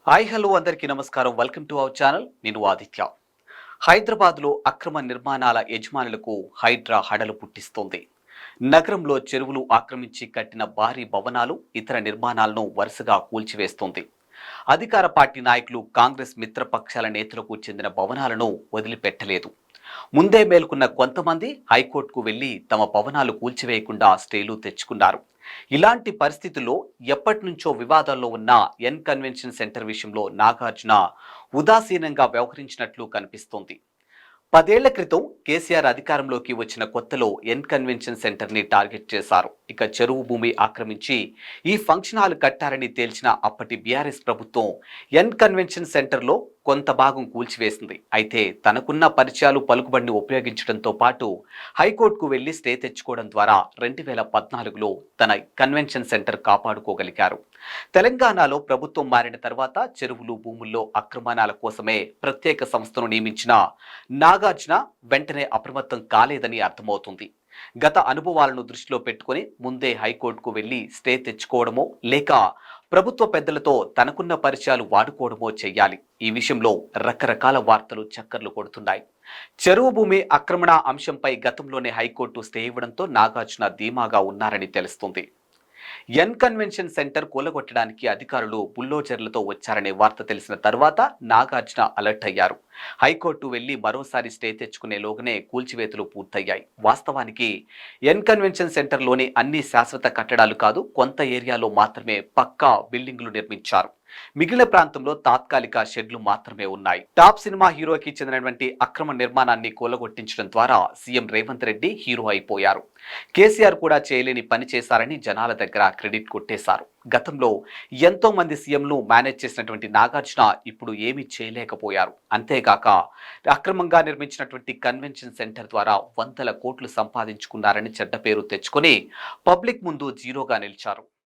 Hi hello అందరికీ నమస్కారం. Welcome to our channel. నేను ఆదిత్య. హైదరాబాద్లో అక్రమ నిర్మాణాల యజమానులకు హైడ్రా హడలు పుట్టిస్తోంది. నగరంలో చెరువులు ఆక్రమించి కట్టిన భారీ భవనాలు, ఇతర నిర్మాణాలను వరుసగా కూల్చివేస్తోంది. అధికార పార్టీ నాయకులు, కాంగ్రెస్ మిత్రపక్షాల నేతలకు చెందిన భవనాలను వదిలిపెట్టలేదు. ముందే మేల్కొన్న కొంతమంది హైకోర్టుకు వెళ్లి తమ భవనాలు కూల్చివేయకుండా స్టేలు తెచ్చుకున్నారు. ఇలాంటి పరిస్థితుల్లో ఎప్పటి నుంచో వివాదాల్లో ఉన్న ఎన్ కన్వెన్షన్ సెంటర్ విషయంలో నాగార్జున ఉదాసీనంగా వ్యవహరించినట్లు కనిపిస్తోంది. 10 ఏళ్ల క్రితం కేసీఆర్ అధికారంలోకి వచ్చిన కొత్తలో ఎన్ కన్వెన్షన్ సెంటర్ని టార్గెట్ చేశారు. ఇక చెరువు భూమి ఆక్రమించి ఈ ఫంక్షన్ హాల్ కట్టారని తేల్చిన అప్పటి బీఆర్ఎస్ ప్రభుత్వం ఎన్ కన్వెన్షన్ సెంటర్లో కొంత భాగం కూల్చివేసింది. అయితే తనకున్న పరిచయాలు, పలుకుబడిని ఉపయోగించడంతో పాటు హైకోర్టుకు వెళ్లి స్టే తెచ్చుకోవడం ద్వారా 2014లో తన కన్వెన్షన్ సెంటర్ కాపాడుకోగలిగారు. తెలంగాణలో ప్రభుత్వం మారిన తర్వాత చెరువులు, భూముల్లో అక్రమణాల కోసమే ప్రత్యేక సంస్థను నియమించిన నాగార్జున వెంటనే అప్రమత్తం కాలేదని అర్థమవుతుంది. గత అనుభవాలను దృష్టిలో పెట్టుకుని ముందే హైకోర్టుకు వెళ్లి స్టే తెచ్చుకోవడమో లేక ప్రభుత్వ పెద్దలతో తనకున్న పరిచయాలు వాడుకోవడమో చెయ్యాలి. ఈ విషయంలో రకరకాల వార్తలు చక్కర్లు కొడుతున్నాయి. చెరువు భూమి ఆక్రమణ అంశంపై గతంలోనే హైకోర్టు స్టే ఇవ్వడంతో నాగార్జున ధీమాగా ఉన్నారని తెలుస్తుంది. ఎన్ కన్వెన్షన్ సెంటర్ కూలగొట్టడానికి అధికారులు బుల్డోజర్లతో వచ్చారనే వార్త తెలిసిన తర్వాత నాగార్జున అలర్ట్ అయ్యారు. హైకోర్టు వెళ్లి మరోసారి స్టే తెచ్చుకునేలోగానే కూల్చివేతలు పూర్తయ్యాయి. వాస్తవానికి ఎన్ కన్వెన్షన్ సెంటర్లోని అన్ని శాశ్వత కట్టడాలు కాదు, కొంత ఏరియాలో మాత్రమే పక్కా బిల్డింగులు నిర్మించారు. మిగిలిన ప్రాంతంలో తాత్కాలిక షెడ్లు మాత్రమే ఉన్నాయి. టాప్ సినిమా హీరోకి చెందినటువంటి అక్రమ నిర్మాణాన్ని కూలగొట్టించడం ద్వారా సీఎం రేవంత్ రెడ్డి హీరో అయిపోయారు. కేసీఆర్ కూడా చేయలేని పని చేశారని జనాల దగ్గర క్రెడిట్ కొట్టేశారు. గతంలో ఎంతో మంది సీఎంలు మేనేజ్ చేసినటువంటి నాగార్జున ఇప్పుడు ఏమీ చేయలేకపోయారు. అంతేగాక అక్రమంగా నిర్మించినటువంటి కన్వెన్షన్ సెంటర్ ద్వారా వందల కోట్లు సంపాదించుకున్నారని చెడ్డ పేరు తెచ్చుకొని పబ్లిక్ ముందు జీరోగా నిలిచారు.